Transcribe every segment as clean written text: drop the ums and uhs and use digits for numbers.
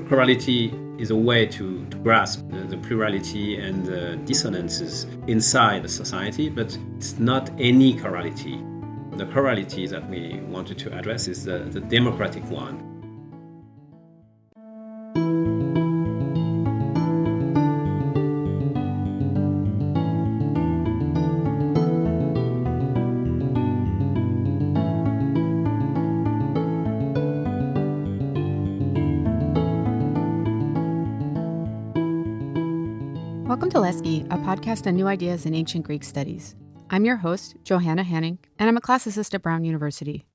Chorality is a way to grasp the plurality and the dissonances inside the society, but it's not any chorality. The chorality that we wanted to address is the democratic one. Welcome to Lesche, a podcast on new ideas in ancient Greek studies. I'm your host, Johanna Hanning, and I'm a classicist at Brown University.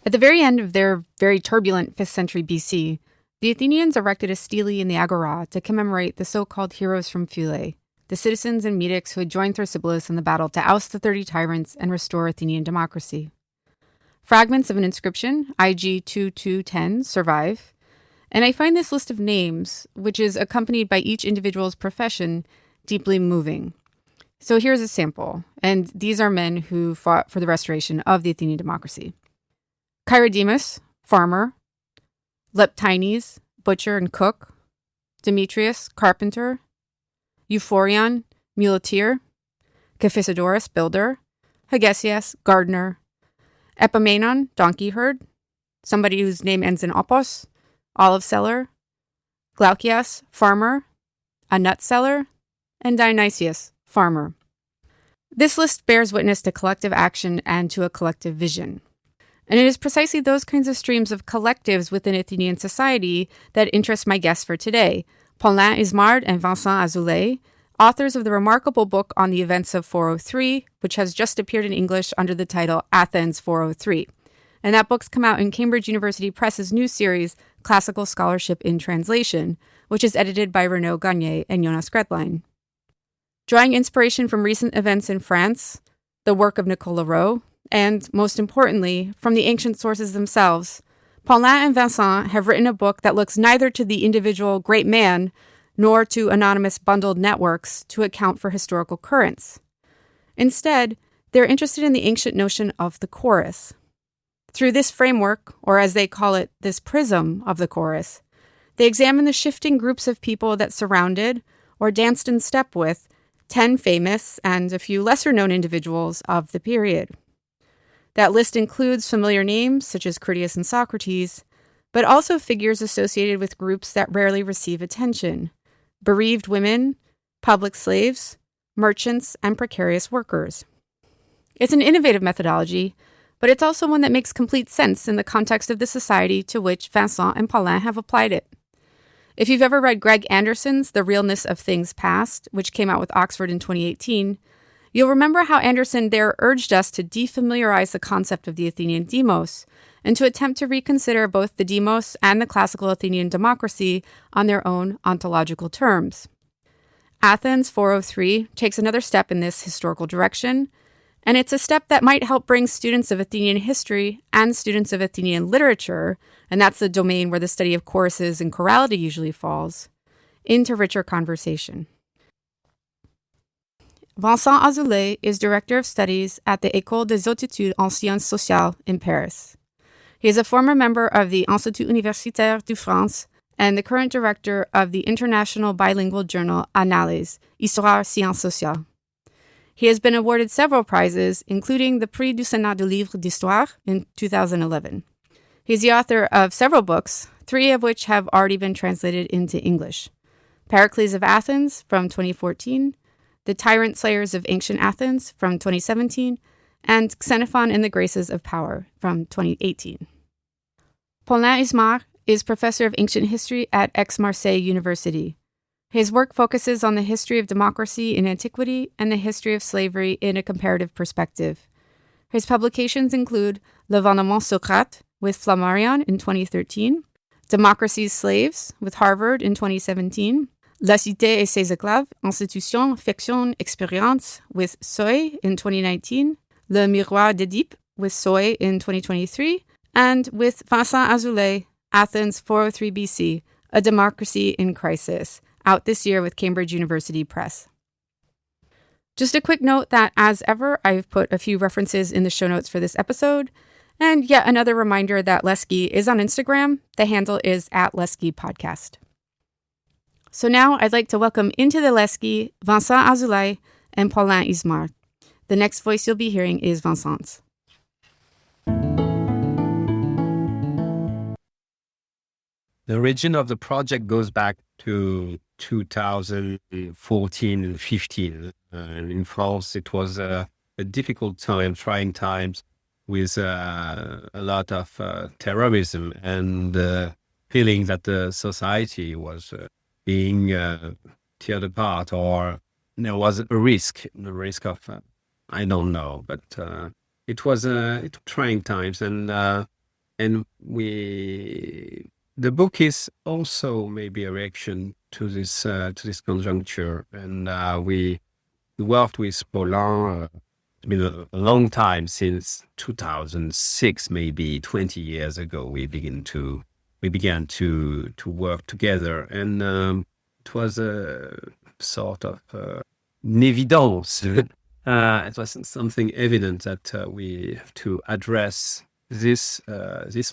At the very end of their very turbulent 5th century BC, the Athenians erected a stele in the Agora to commemorate the so-called heroes from Phyle, the citizens and medics who had joined Thrasybulus in the battle to oust the 30 tyrants and restore Athenian democracy. Fragments of an inscription, IG 2210, survive, and I find this list of names, which is accompanied by each individual's profession, deeply moving. So here's a sample, and these are men who fought for the restoration of the Athenian democracy. Cheirodemus, farmer. Leptines, butcher and cook. Demetrius, carpenter. Euphorion, muleteer. Cephisidorus, builder. Hegesias, gardener. Epamenon, donkey herd. Somebody whose name ends in opos. Olive seller, Glaucias, farmer, a nut seller, and Dionysius, farmer. This list bears witness to collective action and to a collective vision. And it is precisely those kinds of streams of collectives within Athenian society that interest my guests for today, Paulin, Ismard, and Vincent Azoulay, authors of the remarkable book on the events of 403, which has just appeared in English under the title Athens 403. And that book's come out in Cambridge University Press's new series, Classical Scholarship in Translation, which is edited by Renaud Gagné and Jonas Gretlein. Drawing inspiration from recent events in France, the work of Nicole Loraux, and, most importantly, from the ancient sources themselves, Paulin and Vincent have written a book that looks neither to the individual great man nor to anonymous bundled networks to account for historical currents. Instead, they're interested in the ancient notion of the chorus. Through this framework, or as they call it, this prism of the chorus, they examine the shifting groups of people that surrounded or danced in step with 10 famous and a few lesser-known individuals of the period. That list includes familiar names such as Critias and Socrates, but also figures associated with groups that rarely receive attention: bereaved women, public slaves, merchants, and precarious workers. It's an innovative methodology, but it's also one that makes complete sense in the context of the society to which Vincent and Paulin have applied it. If you've ever read Greg Anderson's The Realness of Things Past, which came out with Oxford in 2018, you'll remember how Anderson there urged us to defamiliarize the concept of the Athenian demos and to attempt to reconsider both the demos and the classical Athenian democracy on their own ontological terms. Athens 403 takes another step in this historical direction, and it's a step that might help bring students of Athenian history and students of Athenian literature, and that's the domain where the study of choruses and chorality usually falls, into richer conversation. Vincent Azoulay is Director of Studies at the École des Hautes Études en Sciences Sociales in Paris. He is a former member of the Institut Universitaire de France and the current director of the international bilingual journal Analyse, Histoire, Sciences Sociales. He has been awarded several prizes, including the Prix du Sénat du Livre d'Histoire in 2011. He's the author of several books, 3 of which have already been translated into English: Pericles of Athens from 2014, The Tyrant Slayers of Ancient Athens from 2017, and Xenophon and the Graces of Power from 2018. Paulin Ismard is professor of ancient history at Aix-Marseille University. His work focuses on the history of democracy in antiquity and the history of slavery in a comparative perspective. His publications include L'Avènement Socrate with Flammarion in 2013, Democracy's Slaves with Harvard in 2017, La cité et ses esclaves, Institution, Fiction, Expérience with Soy in 2019, Le Miroir d'Édipe with Soy in 2023, and with Vincent Azoulay, Athens 403 BC, A Democracy in Crisis, out this year with Cambridge University Press. Just a quick note that, as ever, I've put a few references in the show notes for this episode, And yet another reminder that Lesche is on Instagram. The handle is @Lesche Podcast. So now I'd like to welcome into the Lesche Vincent Azoulay and Paulin Ismard. The next voice you'll be hearing is Vincent's. The origin of the project goes back to 2014 and 15. In France, it was a difficult time, trying times, with a lot of terrorism and feeling that the society was being teared apart, or there was the risk of, I don't know, but it was trying times, and the book is also maybe a reaction to this conjuncture, and we worked with Paulin. It's been a long time, since 2006, maybe 20 years ago. We began to work together, and it was a sort of an évidence. It was something evident that we have to address this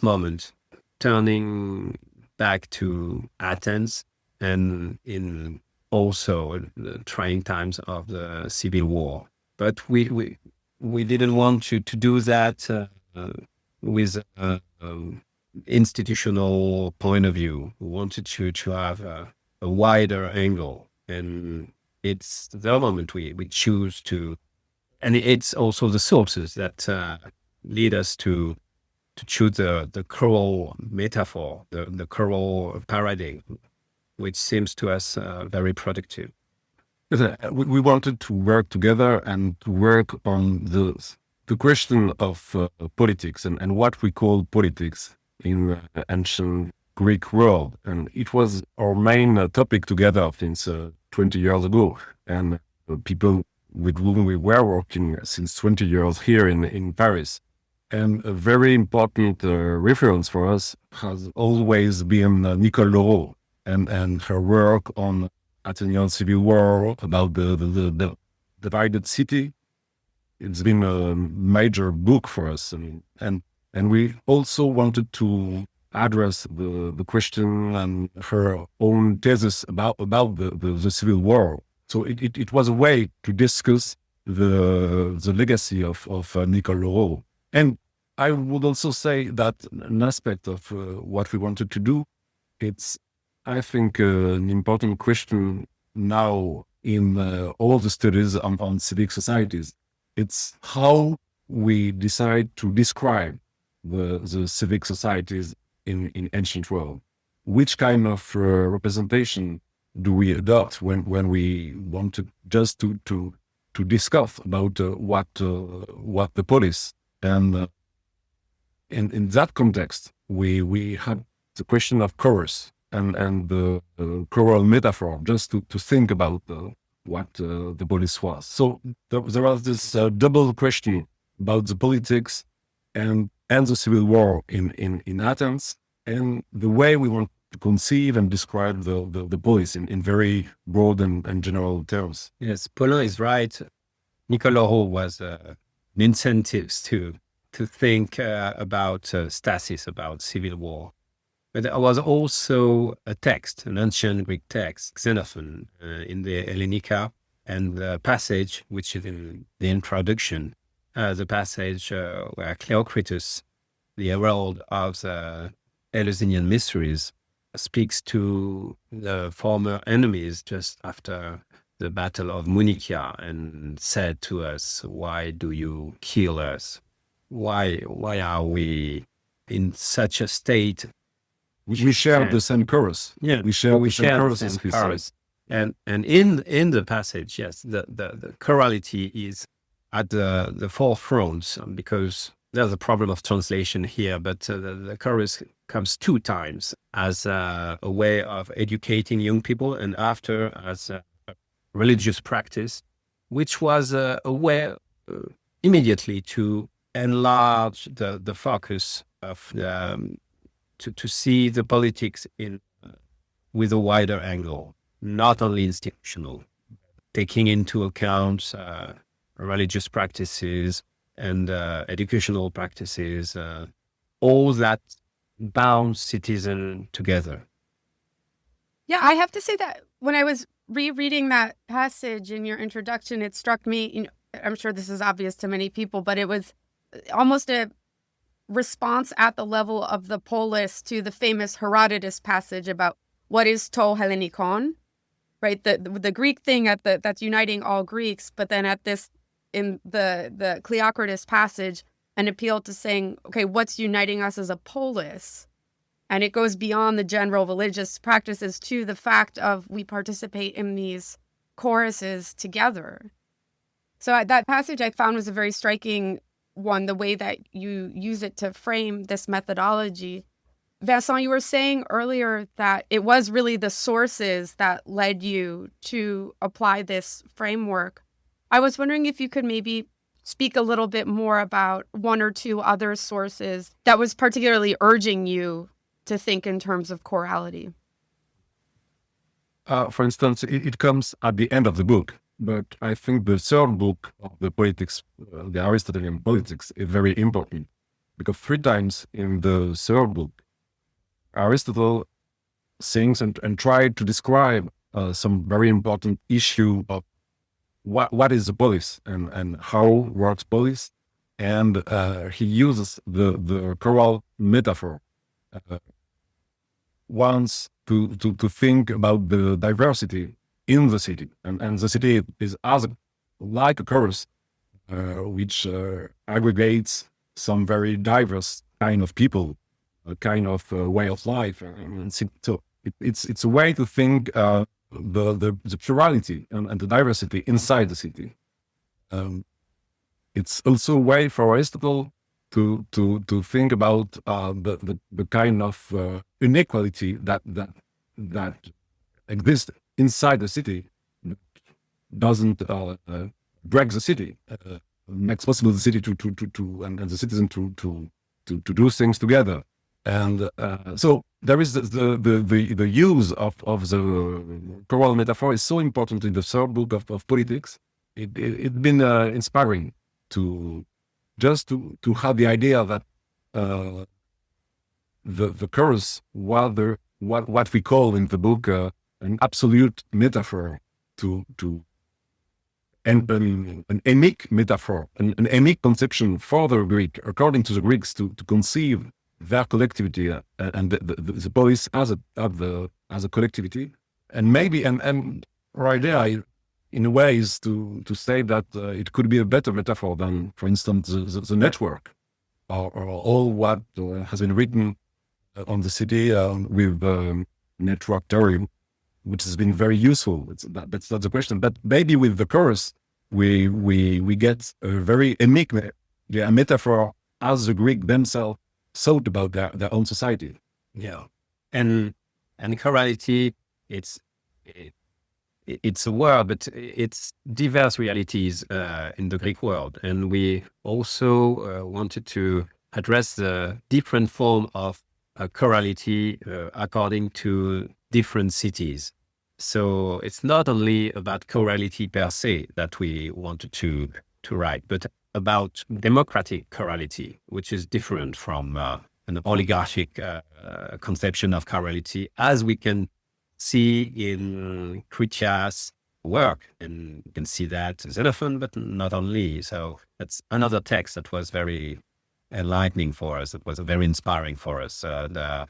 moment, turning back to Athens, and in also the trying times of the civil war. But we didn't want to do that with institutional point of view. We wanted to have a wider angle, and it's the moment we choose to, and it's also the sources that lead us to choose the choral metaphor, the choral paradigm, which seems to us very productive. We wanted to work together and to work on the question of politics and what we call politics in the ancient Greek world. And it was our main topic together since 20 years ago. And people with whom we were working since 20 years here in Paris. And a very important reference for us has always been Nicole Loraux and her work on Athenian civil war, about the divided city. It's been a major book for us, and we also wanted to address the question and her own thesis about the civil war. So it was a way to discuss the legacy of Nicole Loraux. And I would also say that an aspect of what we wanted to do, it's, I think, an important question now in all the studies on civic societies. It's how we decide to describe the civic societies in ancient world. Which kind of representation do we adopt when we want to just to discuss about what the polis, and in that context we had the question of chorus and the choral metaphor, just to think about what the polis was. So there was this double question about the politics and the civil war in Athens, and the way we want to conceive and describe the polis in very broad and general terms. Yes, Paulin is right. Nicole Loraux was an incentive to think about stasis, about civil war. But there was also a text, an ancient Greek text, Xenophon, in the Hellenica, and the passage, which is in the introduction, the passage where Cleocritus, the herald of the Eleusinian mysteries, speaks to the former enemies just after the Battle of Munichia, and said to us, "Why do you kill us? Why are we in such a state?" We share the same chorus. Yeah, we share the chorus. same chorus. And in the passage, yes, the chorality is at the forefront, because there's a problem of translation here, but the chorus comes two times as a way of educating young people, and after as a religious practice, which was a way immediately to enlarge the focus of to see the politics with a wider angle, not only institutional, taking into account religious practices, and educational practices, all that bound citizens together. Yeah, I have to say that when I was rereading that passage in your introduction, it struck me, I'm sure this is obvious to many people, but it was almost a response at the level of the polis to the famous Herodotus passage about what is to Hellenikon, right? The Greek thing that's uniting all Greeks, but then in the Cleocritus passage, an appeal to saying, okay, what's uniting us as a polis? And it goes beyond the general religious practices to the fact of we participate in these choruses together. So that passage I found was a very striking one, the way that you use it to frame this methodology. Vincent, you were saying earlier that it was really the sources that led you to apply this framework. I was wondering if you could maybe speak a little bit more about one or two other sources that was particularly urging you to think in terms of chorality. For instance, it comes at the end of the book, but I think the third book of the politics, the Aristotelian politics, is very important, because 3 times in the third book, Aristotle thinks and tried to describe some very important issue of what is the polis and how works polis, and he uses the choral metaphor once to think about the diversity in the city, and the city is like a chorus which aggregates some very diverse kind of people, a kind of way of life, and so it's a way to think the plurality and the diversity inside the city. It's also a way for Aristotle to think about the kind of inequality that exists inside the city, doesn't break the city, makes possible the city to and the citizen to do things together. And so there is the use of the choral metaphor is so important in the third book of politics. It's been inspiring to have the idea that the chorus, what we call in the book an absolute metaphor, and an emic metaphor, an emic conception for the Greek, according to the Greeks, to conceive their collectivity and the polis as a collectivity, and maybe and our idea in a way is to say that it could be a better metaphor than, for instance, the network or all what has been written on the city with network theory, which has been very useful. That's not the question, but maybe with the chorus we get a very emic a metaphor as the Greek themselves thought about their own society. Yeah, and chorality, it's a word, but it's diverse realities in the Greek world, and we also wanted to address the different form of chorality according to different cities. So it's not only about chorality per se that we wanted to write, but about democratic chorality, which is different from an oligarchic conception of chorality, as we can see in Critias' work, and you can see that in Xenophon, but not only. So that's another text that was very enlightening for us. It was very inspiring for us. The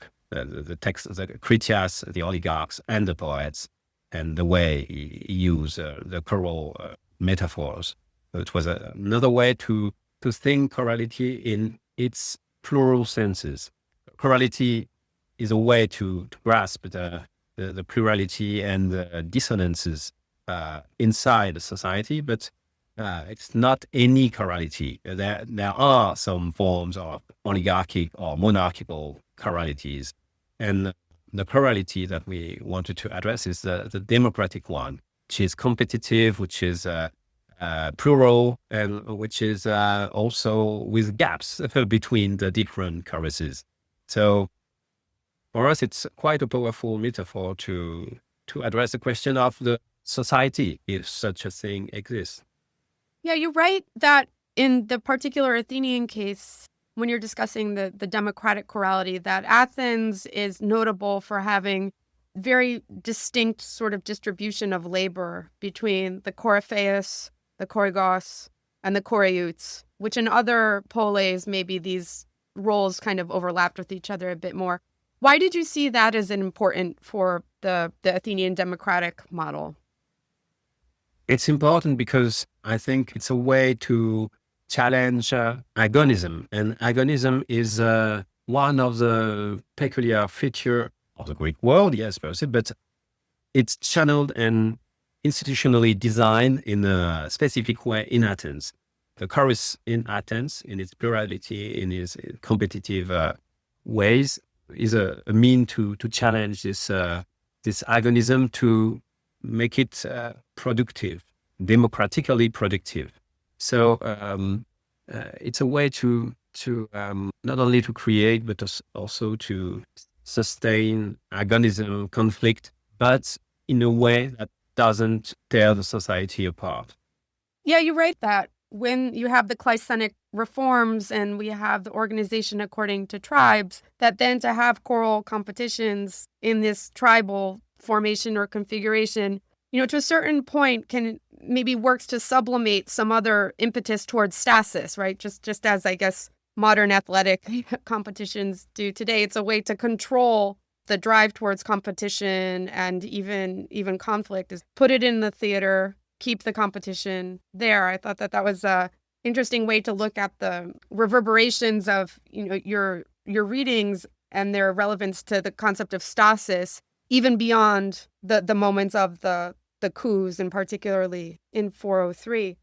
text, the Critias, the oligarchs, and the poets, and the way he used the choral metaphors. It was another way to think chorality in its plural senses. Chorality is a way to grasp the plurality and the dissonances inside the society, but it's not any chorality. There are some forms of oligarchic or monarchical choralities, and the chorality that we wanted to address is the democratic one, which is competitive, which is plural, and which is also with gaps between the different choruses. So for us, it's quite a powerful metaphor to address the question of the society, if such a thing exists. Yeah, you write that in the particular Athenian case, when you're discussing the democratic chorality, that Athens is notable for having very distinct sort of distribution of labor between the Coryphaeus, the Chorigos, and the Choreiutes, which in other poleis, maybe these roles kind of overlapped with each other a bit more. Why did you see that as important for the Athenian democratic model? It's important because I think it's a way to challenge agonism. And agonism is one of the peculiar features of the Greek world, yes, per se, but it's channeled and institutionally designed in a specific way in Athens. The chorus in Athens, in its plurality, in its competitive ways, is a mean to challenge this agonism, to make it productive, democratically productive. So it's a way to not only to create, but also to sustain agonism, conflict, but in a way that doesn't tear the society apart. Yeah, you write that when you have the Cleisthenic reforms and we have the organization according to tribes, that then to have choral competitions in this tribal formation or configuration, to a certain point can maybe works to sublimate some other impetus towards stasis, right? Just as I guess modern athletic competitions do today. It's a way to control the drive towards competition and even conflict, is put it in the theater, keep the competition there. I thought that was a interesting way to look at the reverberations of your readings and their relevance to the concept of stasis, even beyond the moments of the coups, and particularly in 403.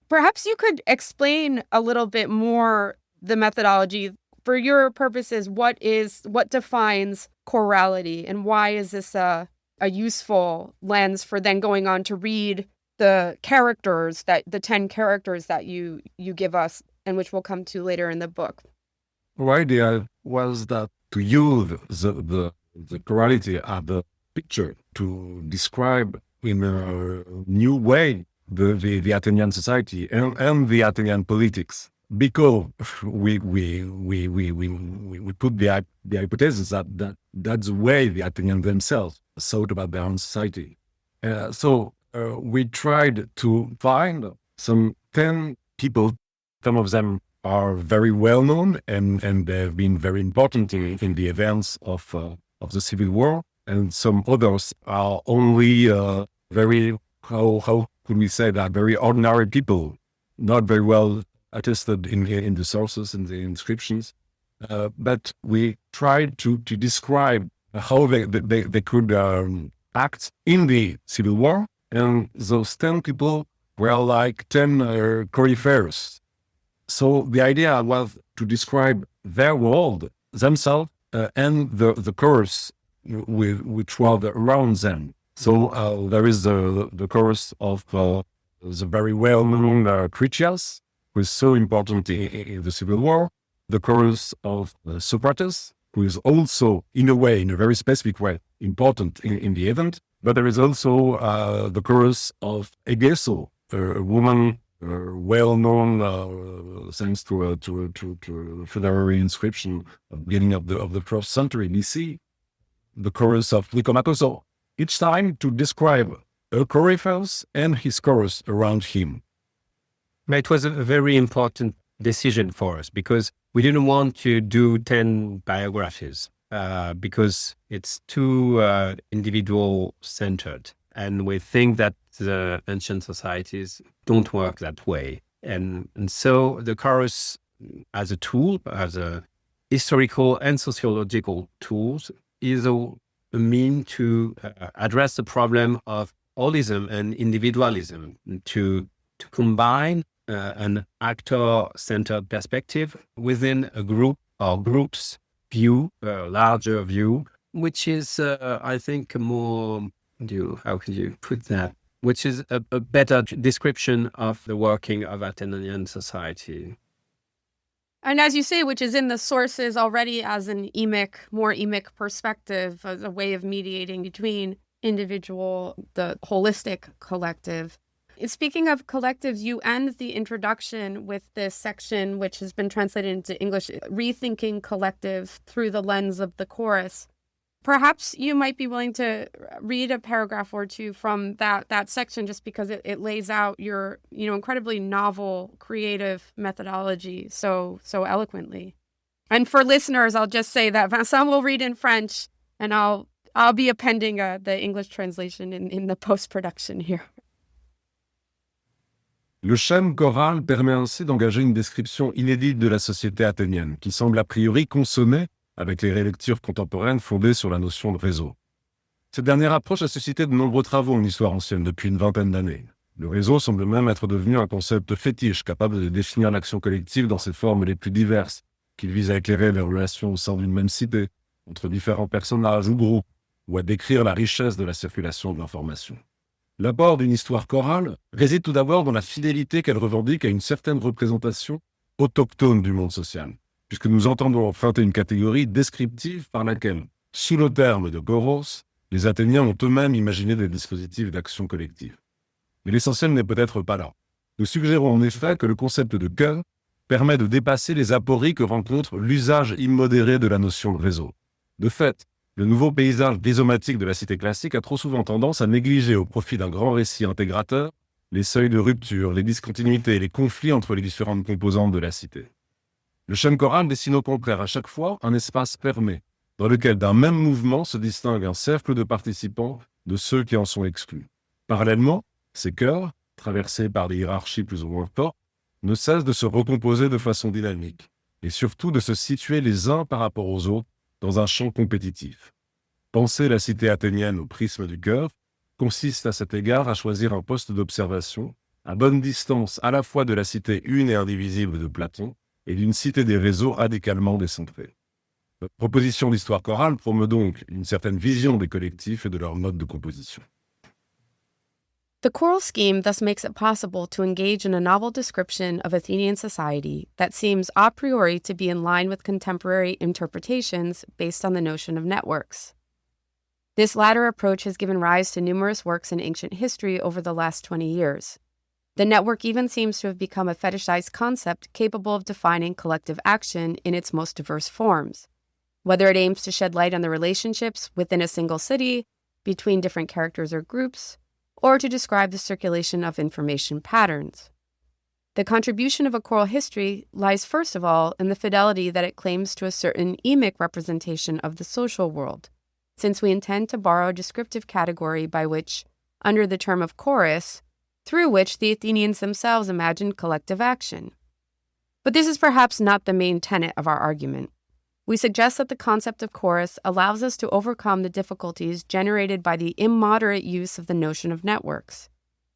Perhaps you could explain a little bit more the methodology. For your purposes, what defines chorality, and why is this a useful lens for then going on to read the characters, the 10 characters that you give us, and which we'll come to later in the book? Our idea was that to use the chorality as the picture to describe in a new way the Athenian society and the Athenian politics, because we put the hypothesis that that's the way the Athenians themselves thought about their own society. So we tried to find some 10 people. Some of them are very well known and they've been very important in the events of the Civil War, and some others are only very, how could we say that, very ordinary people, not very well attested in the sources and the inscriptions. But we tried to describe how they could act in the Civil War. And those 10 people were like 10 coryphaeus. So the idea was to describe their world, themselves, and the chorus which was around them. So there is the chorus of the very well-known Critias, who is so important in the Civil War, the chorus of Socrates, who is also, in a very specific way, important in the event. But there is also the chorus of Egeso, a woman well-known thanks to a funerary inscription at the beginning of the first century BC, the chorus of Lysimache. Each time to describe a coryphaeus and his chorus around him. It was a very important decision for us because we didn't want to do 10 biographies because it's too individual-centered. And we think that the ancient societies don't work that way. And so the chorus as a tool, as a historical and sociological tools, is a mean to address the problem of holism and individualism, to combine an actor-centered perspective within a group or groups view, a larger view, which is, I think, more, how could you put that? Which is a better description of the working of Athenian society. And as you say, which is in the sources already as an more emic perspective, as a way of mediating between individual, the holistic collective. Speaking of collectives, you end the introduction with this section, which has been translated into English, Rethinking Collectives Through the Lens of the Chorus. Perhaps you might be willing to read a paragraph or two from that section, just because it lays out your incredibly novel, creative methodology so eloquently. And for listeners, I'll just say that Vincent will read in French, and I'll be appending the English translation in the post-production here. Le schème choral permet ainsi d'engager une description inédite de la société athénienne, qui semble a priori consonnée avec les relectures contemporaines fondées sur la notion de réseau. Cette dernière approche a suscité de nombreux travaux en histoire ancienne depuis une vingtaine d'années. Le réseau semble même être devenu un concept fétiche capable de définir l'action collective dans ses formes les plus diverses, qu'il vise à éclairer les relations au sein d'une même cité, entre différents personnages ou groupes, ou à décrire la richesse de la circulation de l'information. L'apport d'une histoire chorale réside tout d'abord dans la fidélité qu'elle revendique à une certaine représentation autochtone du monde social, puisque nous entendons emprunter une catégorie descriptive par laquelle, sous le terme de choros, les Athéniens ont eux-mêmes imaginé des dispositifs d'action collective. Mais l'essentiel n'est peut-être pas là. Nous suggérons en effet que le concept de chœur permet de dépasser les apories que rencontre l'usage immodéré de la notion de réseau. De fait, le nouveau paysage rhizomatique de la cité classique a trop souvent tendance à négliger au profit d'un grand récit intégrateur les seuils de rupture, les discontinuités et les conflits entre les différentes composantes de la cité. Le schème choral dessine au contraire à chaque fois un espace fermé, dans lequel d'un même mouvement se distingue un cercle de participants de ceux qui en sont exclus. Parallèlement, ces chœurs, traversés par des hiérarchies plus ou moins fortes, ne cessent de se recomposer de façon dynamique, et surtout de se situer les uns par rapport aux autres dans un champ compétitif. Penser la cité athénienne au prisme du chœur consiste à cet égard à choisir un poste d'observation à bonne distance à la fois de la cité une et indivisible de Platon et d'une cité des réseaux radicalement décentrée. Notre proposition d'histoire chorale promeut donc une certaine vision des collectifs et de leur mode de composition. The choral scheme thus makes it possible to engage in a novel description of Athenian society that seems a priori to be in line with contemporary interpretations based on the notion of networks. This latter approach has given rise to numerous works in ancient history over the last 20 years. The network even seems to have become a fetishized concept capable of defining collective action in its most diverse forms, whether it aims to shed light on the relationships within a single city, between different characters or groups, or to describe the circulation of information patterns. The contribution of a choral history lies first of all in the fidelity that it claims to a certain emic representation of the social world, since we intend to borrow a descriptive category by which, under the term of chorus, through which the Athenians themselves imagined collective action. But this is perhaps not the main tenet of our argument. We suggest that the concept of chorus allows us to overcome the difficulties generated by the immoderate use of the notion of networks.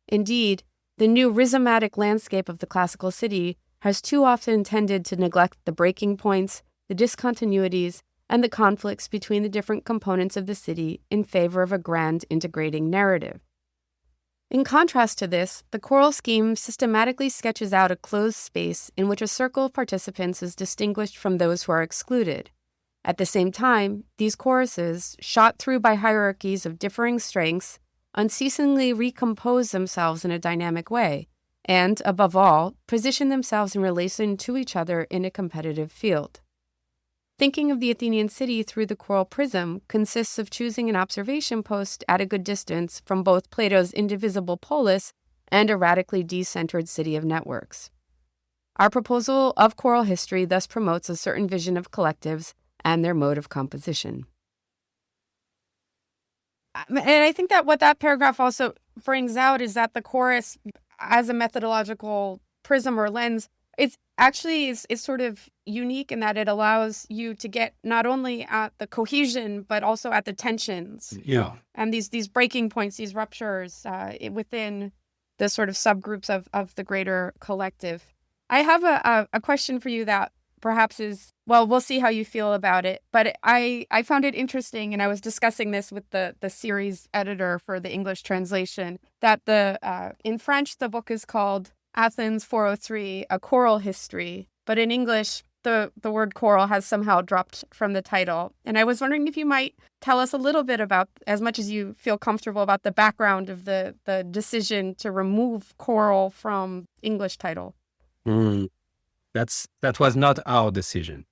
Indeed, the new rhizomatic landscape of the classical city has too often tended to neglect the breaking points, the discontinuities, and the conflicts between the different components of the city in favor of a grand integrating narrative. In contrast to this, the choral scheme systematically sketches out a closed space in which a circle of participants is distinguished from those who are excluded. At the same time, these choruses, shot through by hierarchies of differing strengths, unceasingly recompose themselves in a dynamic way, and, above all, position themselves in relation to each other in a competitive field. Thinking of the Athenian city through the choral prism consists of choosing an observation post at a good distance from both Plato's indivisible polis and a radically decentered city of networks. Our proposal of choral history thus promotes a certain vision of collectives and their mode of composition. And I think that what that paragraph also brings out is that the chorus, as a methodological prism or lens, it's actually is sort of unique in that it allows you to get not only at the cohesion, but also at the tensions. Yeah. And these breaking points, these ruptures within the sort of subgroups of the greater collective. I have a question for you that perhaps is, well, we'll see how you feel about it. But I found it interesting, and I was discussing this with the series editor for the English translation, that in French, the book is called Athens 403, A Choral History. But in English, the word choral has somehow dropped from the title. And I was wondering if you might tell us a little bit about, as much as you feel comfortable, about the background of the decision to remove choral from English title. That was not our decision.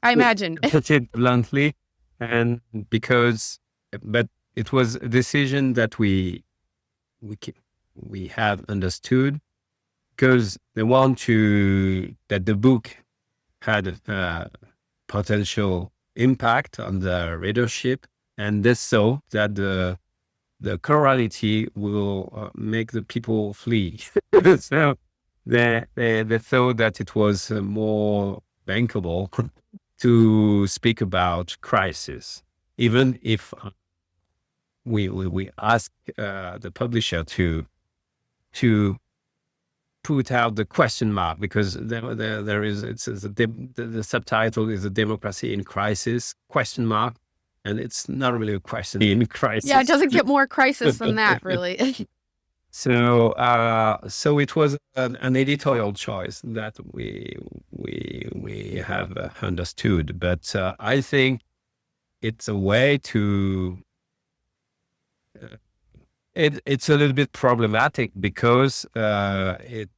I imagine. To put it bluntly, but it was a decision that we have understood, because they want that the book had a potential impact on the readership, and they saw that the chorality will make the people flee. So they thought that it was more bankable to speak about crisis, even if we ask the publisher to put out the question mark, because there is the subtitle is a democracy in crisis ? And it's not really a question in crisis. Yeah, it doesn't get more crisis than that, really. So it was an editorial choice that we have understood, but I think it's a way to. It's a little bit problematic, because it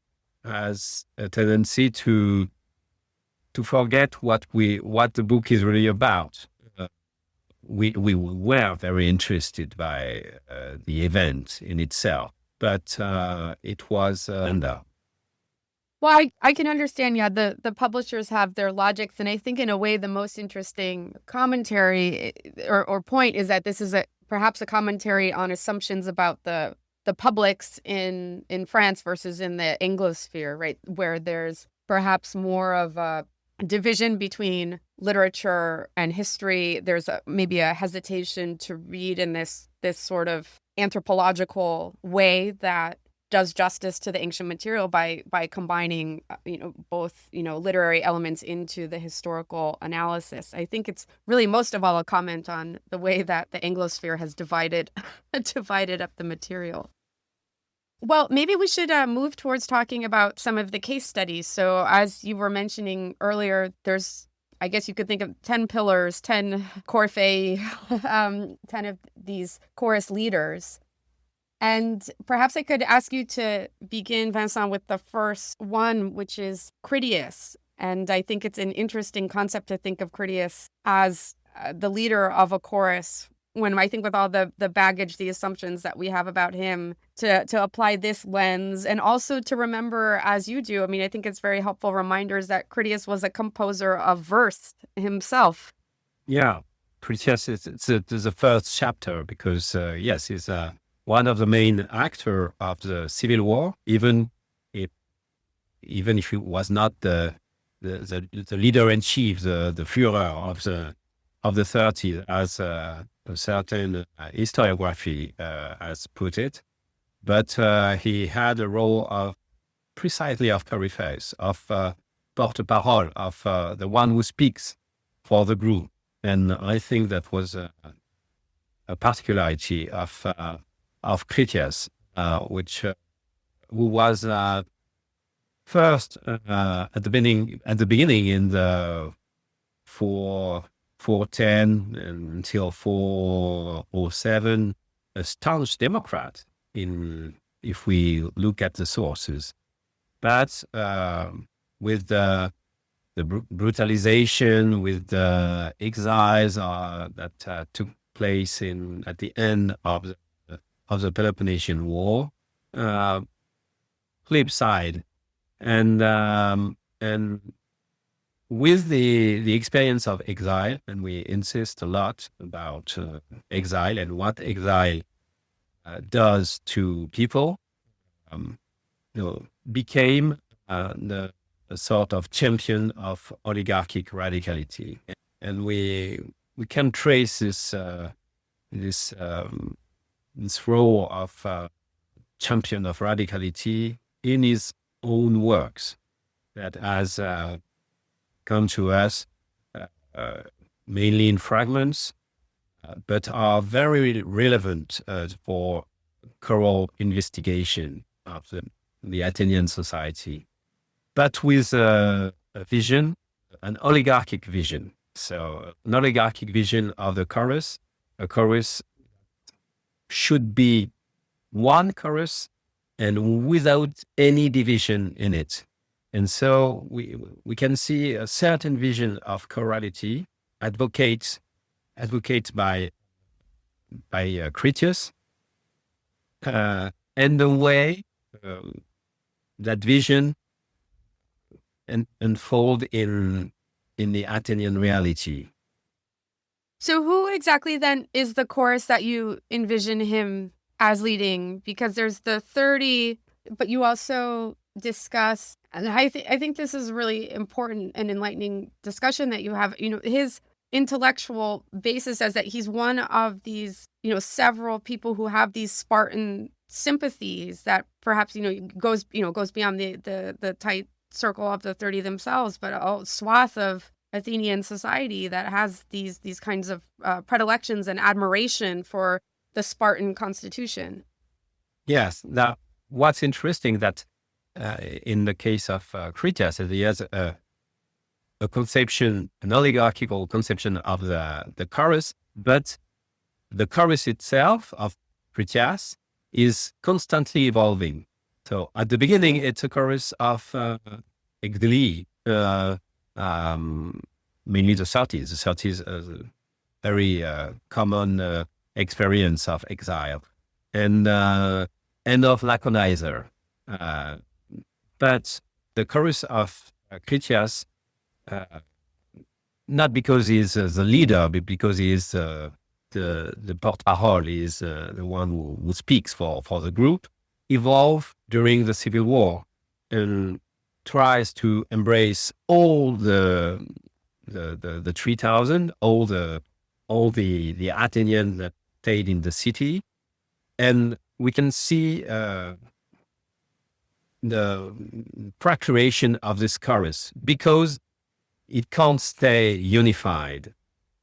has a tendency to forget what the book is really about. We were very interested by the event in itself, but it was Well, I can understand, yeah, the publishers have their logics, and I think in a way the most interesting commentary or point is that this is perhaps a commentary on assumptions about the publics in France versus in the Anglosphere, right, where there's perhaps more of a division between literature and history. There's maybe a hesitation to read in this sort of anthropological way that does justice to the ancient material by combining both literary elements into the historical analysis. I think it's really most of all a comment on the way that the Anglosphere has divided up the material. Well, maybe we should move towards talking about some of the case studies. So as you were mentioning earlier, there's, I guess you could think of 10 pillars, 10 Corphée, 10 of these chorus leaders. And perhaps I could ask you to begin, Vincent, with the first one, which is Critias. And I think it's an interesting concept to think of Critias as the leader of a chorus, when I think with all the baggage, the assumptions that we have about him, to apply this lens, and also to remember, as you do, I mean, I think it's very helpful reminders that Critias was a composer of verse himself. Yeah, Critias is the first chapter, because yes, he's one of the main actors of the civil war, even if he was not the leader in chief, the Führer of the 30s, as a certain historiography has put it. But he had a role of Periphase, of porte-parole, of the one who speaks for the group. And I think that was a particularity of Critias, who was first at the beginning in the 410 until 407, a staunch Democrat if we look at the sources. But with the brutalization, with the exiles that took place at the end of the Peloponnesian War, flip side, and with the experience of exile, and we insist a lot about exile and what exile does to people, became a sort of champion of oligarchic radicality, and we can trace this role of champion of radicality in his own works that has come to us mainly in fragments, but are very relevant for choral investigation of the Athenian society, but with a vision, an oligarchic vision. So an oligarchic vision of the chorus. A chorus should be one chorus and without any division in it. And so we can see a certain vision of chorality advocated by Critias, and the way that vision unfold in the Athenian reality. So who exactly then is the chorus that you envision him as leading? Because there's the 30, but you also discuss, and I think this is really important and enlightening discussion that you have, his intellectual basis as that he's one of these, several people who have these Spartan sympathies that perhaps, goes beyond the tight circle of the 30 themselves, but a swath of Athenian society that has these kinds of predilections and admiration for the Spartan constitution. Yes. Now, what's interesting that in the case of Critias, he has a conception, an oligarchical conception of the chorus, but the chorus itself of Critias is constantly evolving. So at the beginning, it's a chorus of exili, mainly the 30s. The 30s is a very common experience of exile and of laconizer. But the chorus of Critias, not because he's the leader, but because he is the porte-parole, he is the one who speaks for the group, evolved during the Civil War and tries to embrace all the 3,000, all the Athenians that stayed in the city, and we can see the fracturation of this chorus because it can't stay unified,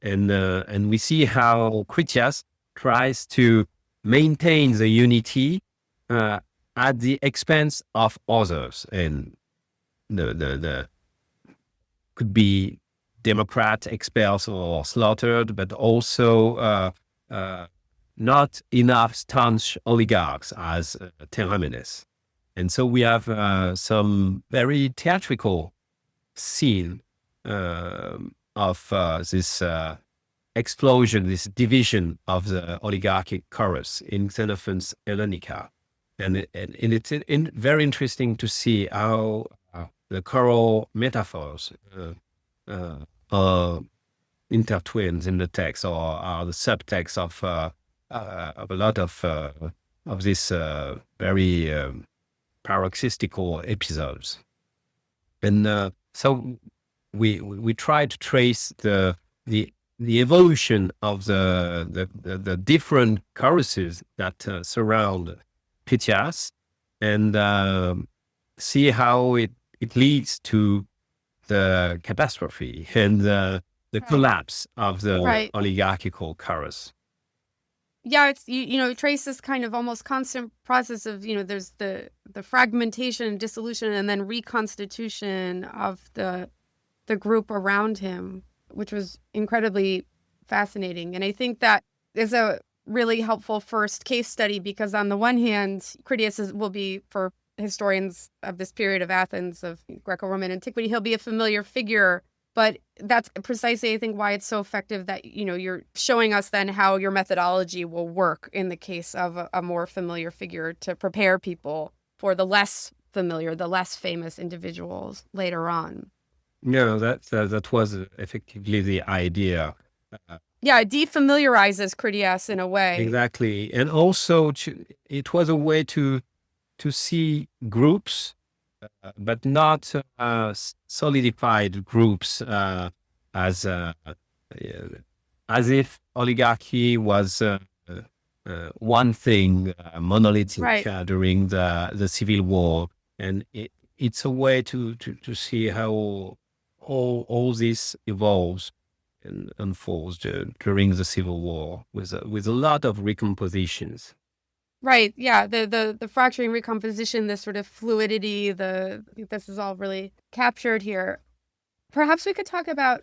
and we see how Critias tries to maintain the unity at the expense of others, and the could be Democrat expelled or slaughtered, but also not enough staunch oligarchs as Theramenes. And so we have some very theatrical scene of this explosion, this division of the oligarchic chorus in Xenophon's Hellenica. And it's very interesting to see how the choral metaphors are intertwined in the text, or are the subtext of a lot of this very paroxystical episodes. And so we try to trace the evolution of the different choruses that surround Critias, and see how it leads to the catastrophe and the collapse of the oligarchical chorus. Yeah, it's trace this kind of almost constant process of there's the fragmentation, dissolution, and then reconstitution of the group around him, which was incredibly fascinating. And I think that is a really helpful first case study because on the one hand, Critias will be, for historians of this period of Athens, of Greco-Roman antiquity, he'll be a familiar figure. But that's precisely, I think, why it's so effective that, you're showing us then how your methodology will work in the case of a more familiar figure to prepare people for the less familiar, the less famous individuals later on. No, that was effectively the idea. Yeah, it defamiliarizes Critias in a way. Exactly. And also, it was a way to see groups, but not solidified groups as if oligarchy was one thing, monolithic, during the Civil War. And it's a way to see how all this evolves and unfolds during the Civil War with a lot of recompositions. Right. Yeah. The fracturing, recomposition, this sort of fluidity, this is all really captured here. Perhaps we could talk about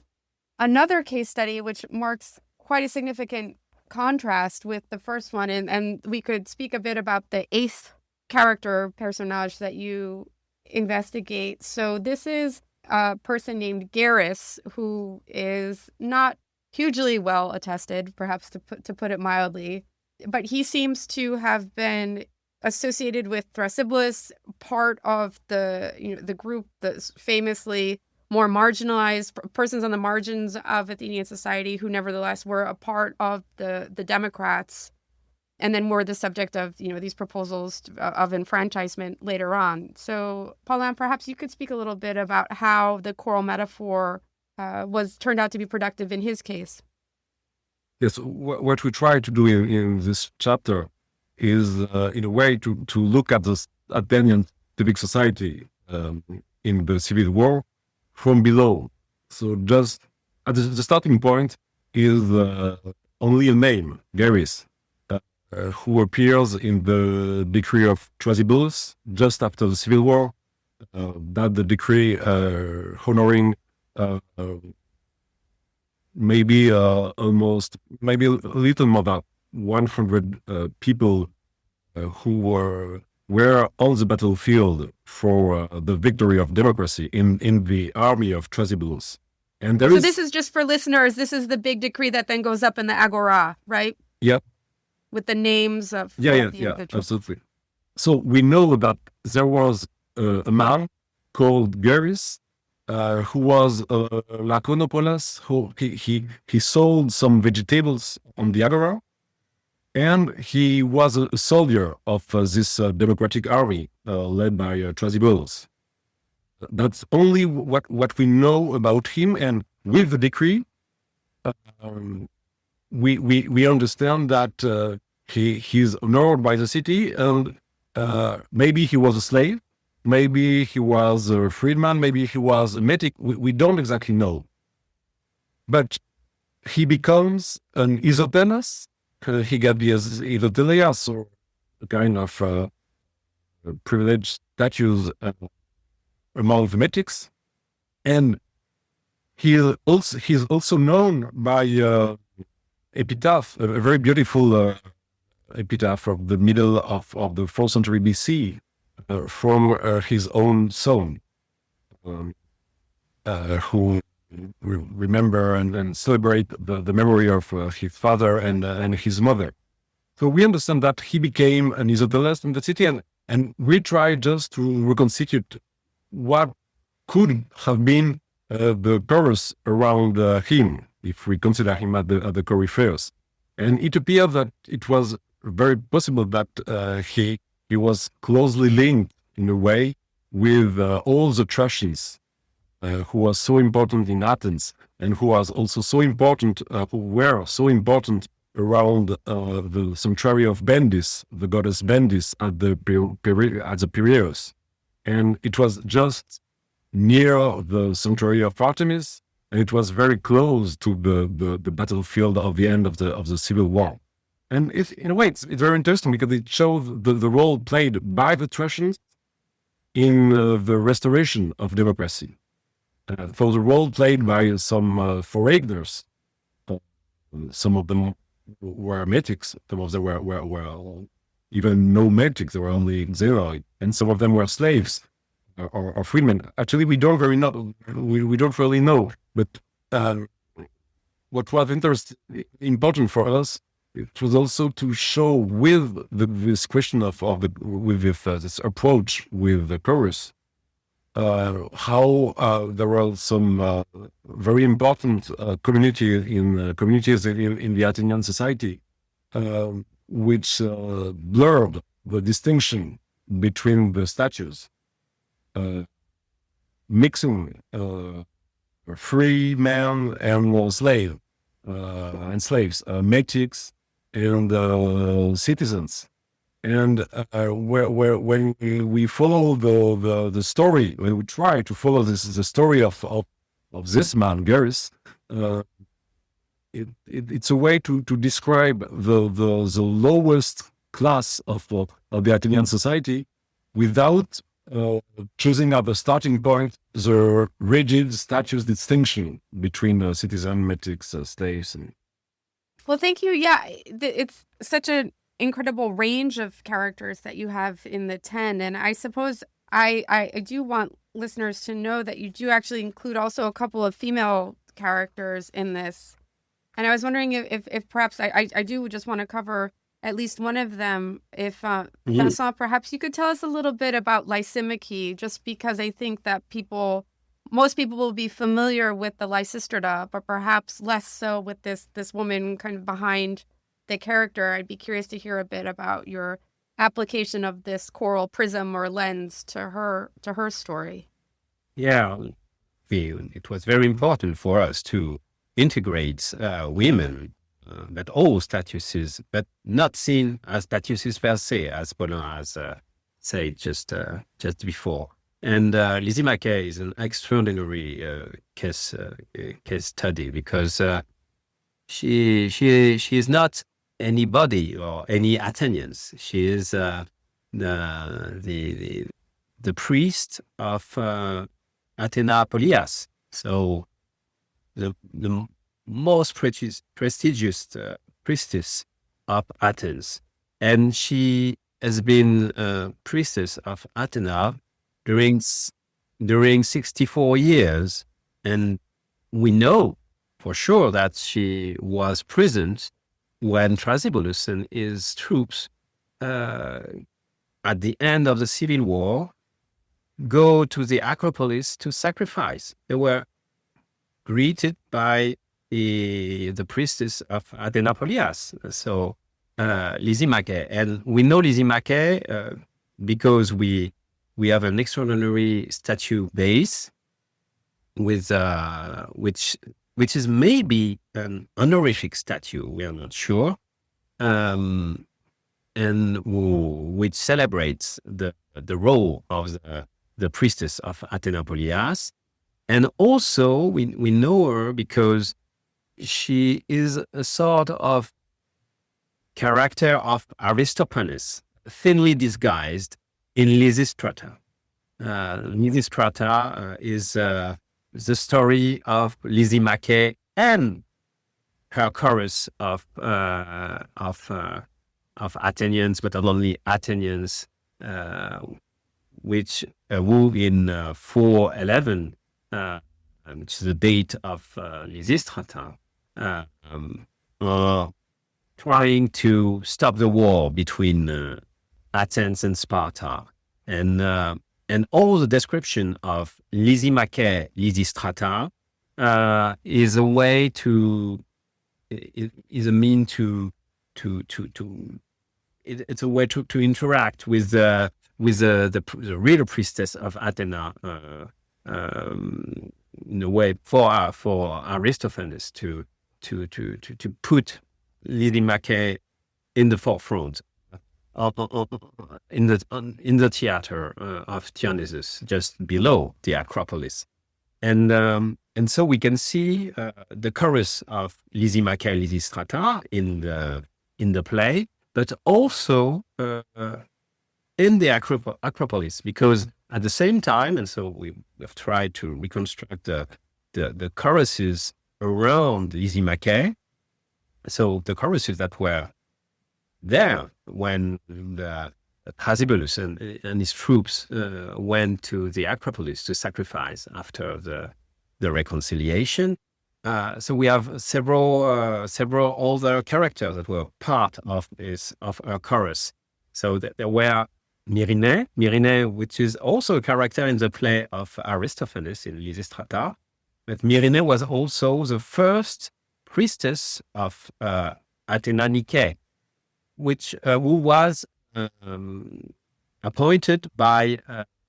another case study, which marks quite a significant contrast with the first one. And we could speak a bit about the eighth character personage that you investigate. So this is a person named Syeris, who is not hugely well attested, perhaps to put it mildly, but he seems to have been associated with Thrasybulus, part of the group that's famously more marginalized persons on the margins of Athenian society who nevertheless were a part of the Democrats, and then were the subject of these proposals of enfranchisement later on. So Paulin, perhaps you could speak a little bit about how the choral metaphor turned out to be productive in his case. Yes, what we try to do in this chapter is, in a way, to look at the Athenian civic society in the Civil War from below. So just at the starting point is only a name, Syeris, who appears in the decree of Thrasybulus just after the Civil War. That the decree honoring maybe a little more than 100 people who were on the battlefield for the victory of democracy in the army of Thrasybulus. And this is just for listeners. This is the big decree that then goes up in the Agora, right? Yep. With the names of the individuals. Absolutely. So we know that there was a man called Syeris, who was Laconopolis, who he sold some vegetables on the Agora, and he was a soldier of this democratic army led by Thrasybulus. That's only what we know about him, and with the decree, we understand that he's honored by the city, and maybe he was a slave. Maybe he was a freedman, maybe he was a metic, we don't exactly know. But he becomes an Isophenes, he got the Isotelias, or a kind of privileged status among the metics. And he's also known by epitaph, a very beautiful epitaph of the middle of the 4th century BC, from his own son, who remember and celebrate the memory of his father and his mother. So we understand that he became an Isoteles in the city, and we try just to reconstitute what could have been the chorus around him, if we consider him at the Coryphaeus. And it appears that it was very possible that he was closely linked in a way with all the Thracians, who was so important in Athens, and who was also so important, who were so important around the sanctuary of Bendis, the goddess Bendis at the Piraeus. And it was just near the sanctuary of Artemis, and it was very close to the battlefield of the end of the Civil War. And in a way, it's very interesting because it shows the role played by the Thracians in the restoration of democracy. For the role played by some foreigners, some of them were metics, some of them were even no metics, they were only xenoi, and some of them were slaves or freedmen. Actually, we don't really know. But what was important for us, it was also to show with this question with this approach with the chorus, how there were some very important communities in the Athenian society, which blurred the distinction between the statues, mixing free men and slave and slaves, metics and citizens. And when we follow the story, when we try to follow the story of this man, Syeris, it's a way to describe the lowest class of the Athenian society without choosing as a starting point the rigid status distinction between citizen, metics, slaves. Well, thank you. Yeah, it's such an incredible range of characters that you have in the 10. And I suppose I do want listeners to know that you do actually include also a couple of female characters in this. And I was wondering if perhaps I do just want to cover at least one of them. If Vincent, perhaps you could tell us a little bit about Lysimache, just because I think that most people will be familiar with the Lysistrata, but perhaps less so with this woman kind of behind the character. I'd be curious to hear a bit about your application of this choral prism or lens to her story. Yeah, it was very important for us to integrate women at all statuses, but not seen as statuses per se, as Paulin has said just before. And Lysimache is an extraordinary case study, because she is not anybody or any Athenians. She is the priest of Athena Polias, so the most prestigious priestess of Athens, and she has been priestess of Athena during 64 years, and we know for sure that she was present when Thrasybulus and his troops, at the end of the civil war, go to the Acropolis to sacrifice. They were greeted by the priestess of Athena Polias, so Lysimache. And we know Lysimache because we have an extraordinary statue base with which is maybe an honorific statue. We are not sure, and which celebrates the role of the priestess of Athena Polias. And also we know her because she is a sort of character of Aristophanes, thinly disguised in Lysistrata. Lysistrata is the story of Lysimache and her chorus of Athenians, but not only Athenians, which who in 411, which is the date of Lysistrata, trying to stop the war between Athens and Sparta, and all the description of Lysimache, Lysistrata, is a way is a mean to it's a way to interact with the real priestess of Athena, in a way for Aristophanes to put Lysimache in the forefront, in the theater of Dionysus, just below the Acropolis, and so we can see the chorus of Lysimache, Lysistrata in the play, but also in the Acropolis, because at the same time, and so we have tried to reconstruct the choruses around Lysimache. So the choruses that were there when the Thrasybulus and his troops went to the Acropolis to sacrifice after the reconciliation. So we have several other characters that were part of our chorus. So there were Myrine, which is also a character in the play of Aristophanes in Lysistrata. But Myrine was also the first priestess of Athena Nike, who was appointed by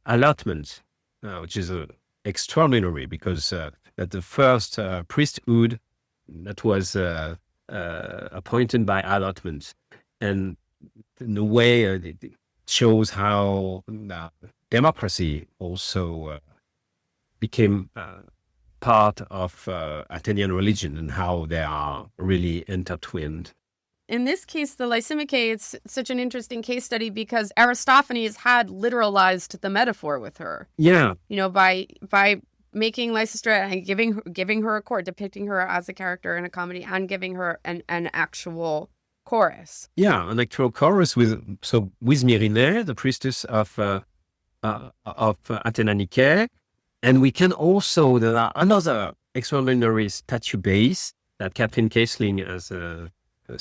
allotment, which is extraordinary, because that the first priesthood that was appointed by allotment, and in a way it shows how democracy also became part of Athenian religion, and how they are really intertwined. in this case, the Lysimache, it's such an interesting case study because Aristophanes had literalized the metaphor with her. Yeah. By making Lysistrata and giving her a court, depicting her as a character in a comedy, and giving her an actual chorus. Yeah, an actual chorus with Myrine, the priestess of Athena Nike. And we can also, there are another extraordinary statue base that Captain Keesling has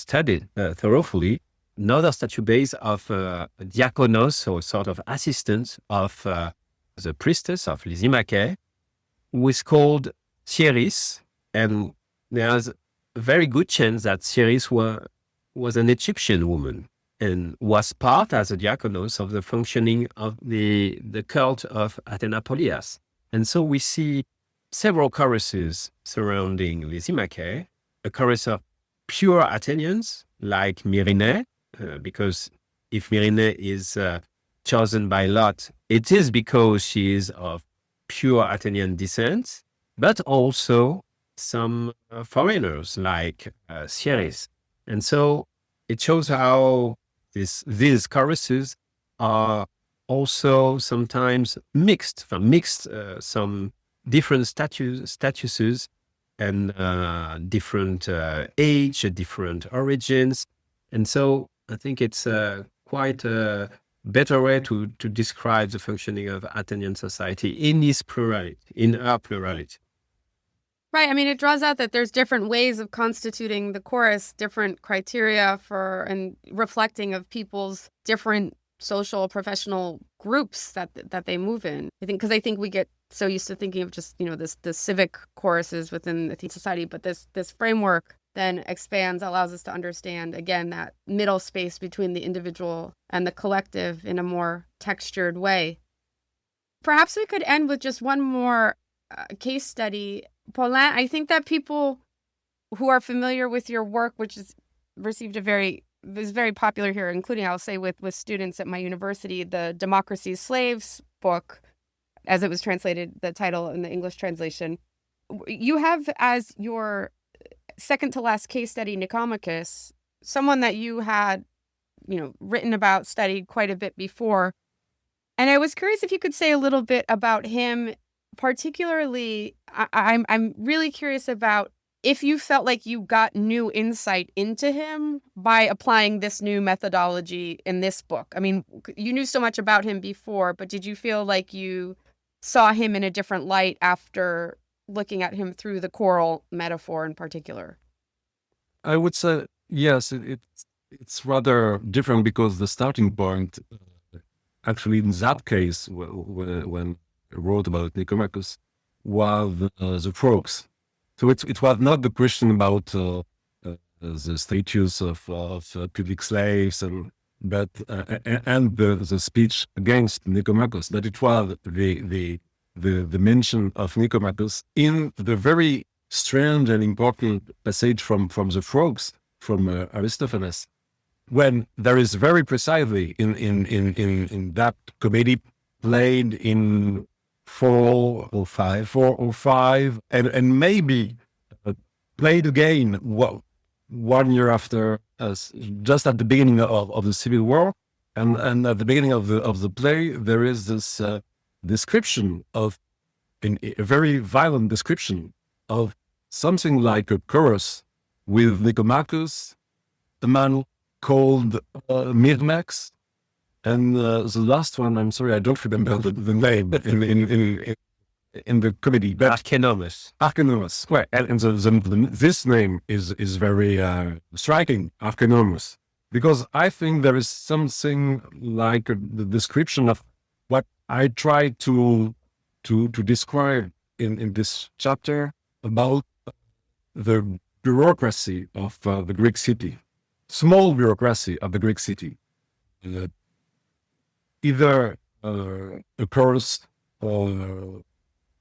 studied thoroughly. Another statue base of Diakonos, so sort of assistant of the priestess of Lysimache, who is called Syeris. And there's a very good chance that Syeris was an Egyptian woman and was part as a diakonos of the functioning of the cult of Athenopolias. And so we see several choruses surrounding Lysimache, a chorus of pure Athenians like Myrine, because if Myrine is chosen by lot, it is because she is of pure Athenian descent, but also some foreigners like Syeris. And so it shows how these choruses are also sometimes mixed some different statuses and different age, different origins. And so I think it's quite a better way to describe the functioning of Athenian society in our plurality. Right. I mean, it draws out that there's different ways of constituting the chorus, different criteria for and reflecting of people's different social, professional groups that they move in. I think we get so used to thinking of just, the civic choruses within Athenian society, but this framework then expands, allows us to understand, again, that middle space between the individual and the collective in a more textured way. Perhaps we could end with just one more case study. Paulin, I think that people who are familiar with your work, which is very popular here, including, I'll say, with students at my university, the Democracy's Slaves book, as it was translated, the title in the English translation. You have as your second to last case study Nicomachus, someone that you had, written about, studied quite a bit before. And I was curious if you could say a little bit about him. Particularly, I'm really curious about if you felt like you got new insight into him by applying this new methodology in this book. I mean, you knew so much about him before, but did you feel like you saw him in a different light after looking at him through the choral metaphor in particular? I would say, yes, it's rather different because the starting point, actually in that case, when I wrote about Nicomachus, was the frogs. So it was not the question about the status of public slaves and the speech against Nicomachus, but it was the mention of Nicomachus in the very strange and important passage from the frogs from Aristophanes, when there is very precisely in that comedy played in 4 or 5 and maybe played again 1 year after us, just at the beginning of the Civil War, and at the beginning of the play there is this description of a very violent description of something like a chorus with Nicomachus, a man called Myrmex, and the last one, I'm sorry, I don't remember the name in the comedy. But Archenomus. Right, and this name is very striking, Archenomus, because I think there is something like the description of what I try to describe in this chapter about the bureaucracy of the Greek city, small bureaucracy of the Greek city. Either a chorus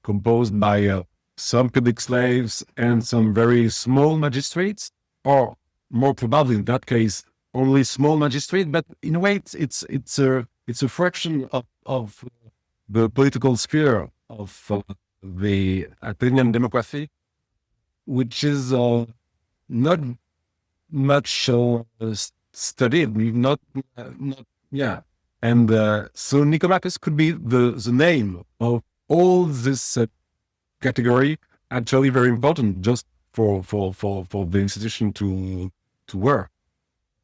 composed by some public slaves and some very small magistrates, or more probably in that case, only small magistrates. But in a way, it's a fraction of the political sphere of the Athenian democracy, which is not much studied, yeah. And so Nicomachus could be the name of all this category, actually very important just for the institution to work.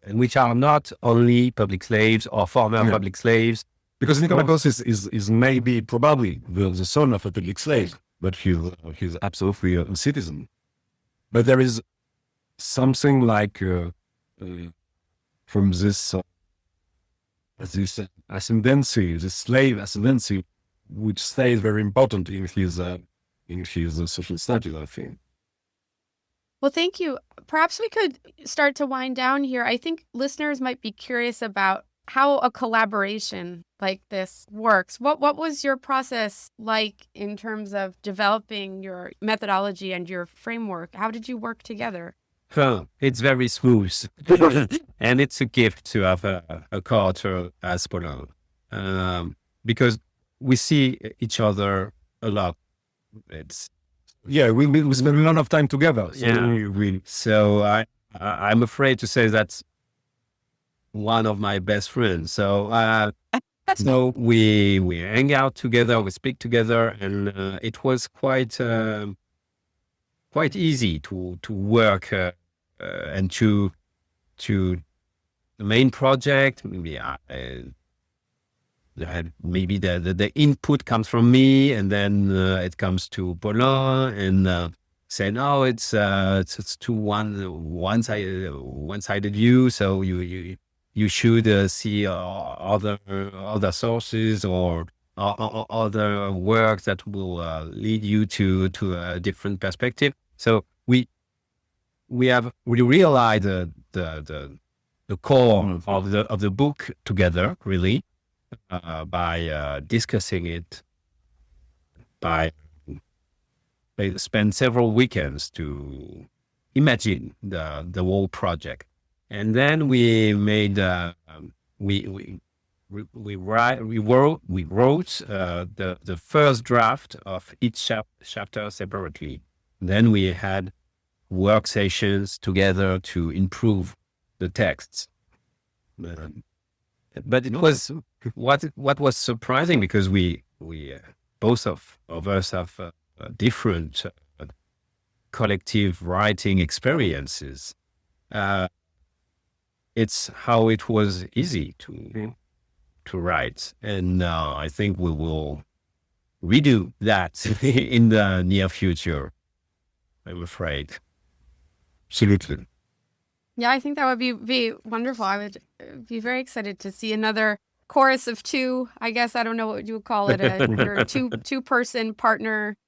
And which are not only public slaves or former public slaves. Because Nicomachus is maybe probably the son of a public slave, but he's absolutely a citizen. But there is something like from this ascendancy, this slave ascendancy, which stays very important in his social status, I think. Well, thank you. Perhaps we could start to wind down here. I think listeners might be curious about how a collaboration like this works. What was your process like in terms of developing your methodology and your framework? How did you work together? Well, it's very smooth. And it's a gift to have a co-author as Paulin. Because we see each other a lot. We spend a lot of time together. So I'm afraid to say that's one of my best friends. So so we hang out together, we speak together, and it was quite easy to work and to the main project. Maybe the input comes from me, and then it comes to Paulin, and say, no, it's too one-sided view. So you should see other sources or other work that will lead you to a different perspective. So we realize the core of the book together, really. By discussing it, by spend several weekends to imagine the whole project, and then we made we wrote the first draft of each chapter separately. Then we had work sessions together to improve the texts. But it was what was surprising, because we both of us have different collective writing experiences. It's how it was easy to write, and I think we will redo that in the near future, I'm afraid. Absolutely. Yeah, I think that would be wonderful. I would be very excited to see another chorus of two. I guess I don't know what you would call it, your two-person partner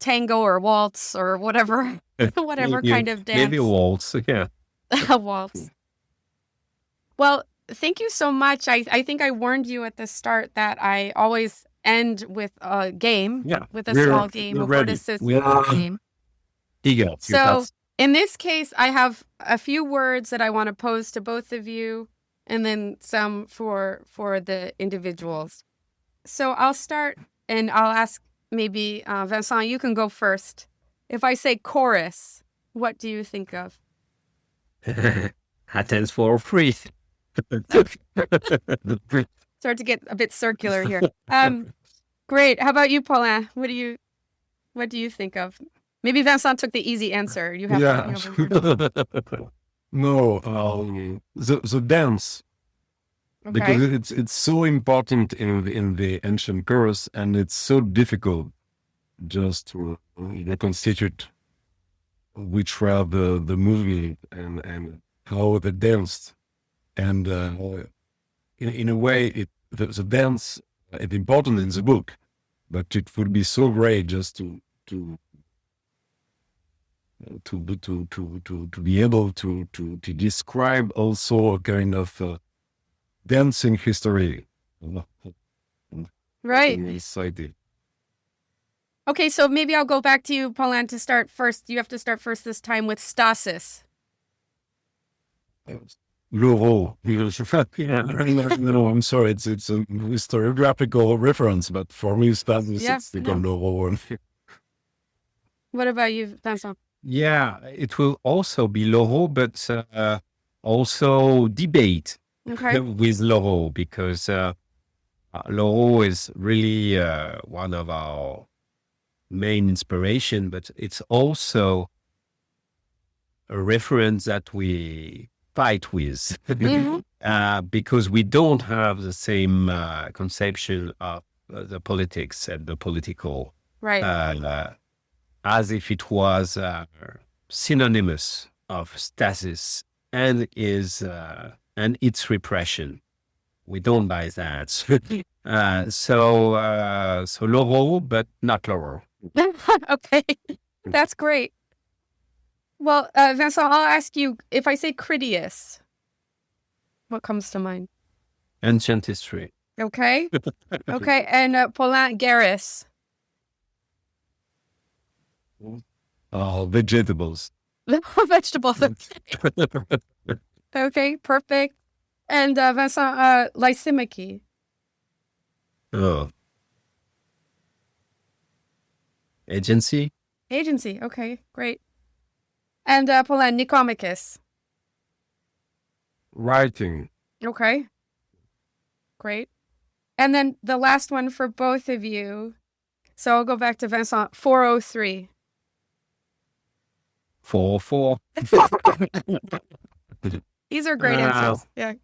tango or waltz or whatever, kind of dance. Maybe a waltz, yeah. A waltz. Well, thank you so much. I think I warned you at the start that I always end with a game, with a small game, a word association game. Eager. So in this case, I have a few words that I want to pose to both of you, and then some for the individuals. So I'll start, and I'll ask maybe, Vincent, you can go first. If I say chorus, what do you think of? Athens for free. Start to get a bit circular here. Great. How about you, Paulin? What do you think of? Maybe Vincent took the easy answer. You have No, the dance, because it's so important in the ancient chorus, and it's so difficult just to reconstitute which were the movement and how they danced, and in a way, the dance is important in the book, but it would be so great just to be able to describe also a kind of dancing history. Right. In society. Okay, so maybe I'll go back to you, Paulin, to start first. You have to start first this time with stasis. Loraux. No, I'm sorry. It's a historiographical reference, but for me, stasis, it's the Loraux. What about you, Vincent? Yeah, it will also be Loraux, but also debate Okay. with Loraux, because Loraux is really one of our main inspiration, but it's also a reference that we fight with because we don't have the same conception of the politics and the political, Right. as if it was synonymous of stasis and its repression. We don't buy that. So Loraux, but not Loraux. Okay. That's great. Well, Vincent, I'll ask you, if I say Critias, what comes to mind? Ancient history. Okay. Okay. And Paulin, Garris. Vegetables. Vegetables. Okay, perfect. And Vincent, Lysimache. Oh. Agency. Agency. Okay, great. And Paulin, Nicomachus. Writing. Okay. Great. And then the last one for both of you. So I'll go back to Vincent, 403. 404. These are great answers. Yeah.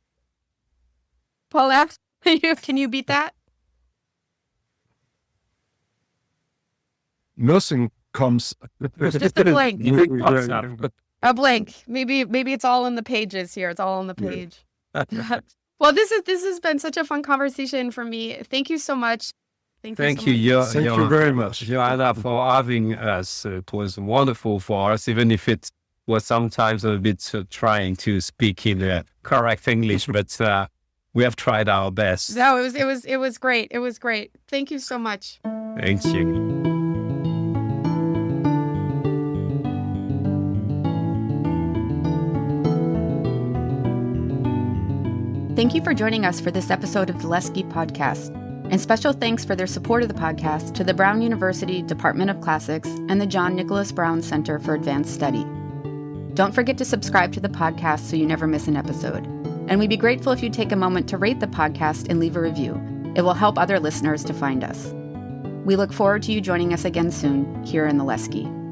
Paulin, can you beat that? Nothing comes. Just a blank. A blank. Maybe it's all in the pages here. It's all on the page. Well, this has been such a fun conversation for me. Thank you so much. Thank you. Thank you very much, Joanna, for having us. It was wonderful for us, even if it was sometimes a bit trying to speak in correct English, but we have tried our best. No, it was great. It was great. Thank you so much. Thank you. Thank you for joining us for this episode of the Lesche podcast. And special thanks for their support of the podcast to the Brown University Department of Classics and the John Nicholas Brown Center for Advanced Study. Don't forget to subscribe to the podcast so you never miss an episode. And we'd be grateful if you take a moment to rate the podcast and leave a review. It will help other listeners to find us. We look forward to you joining us again soon here in the Lesche.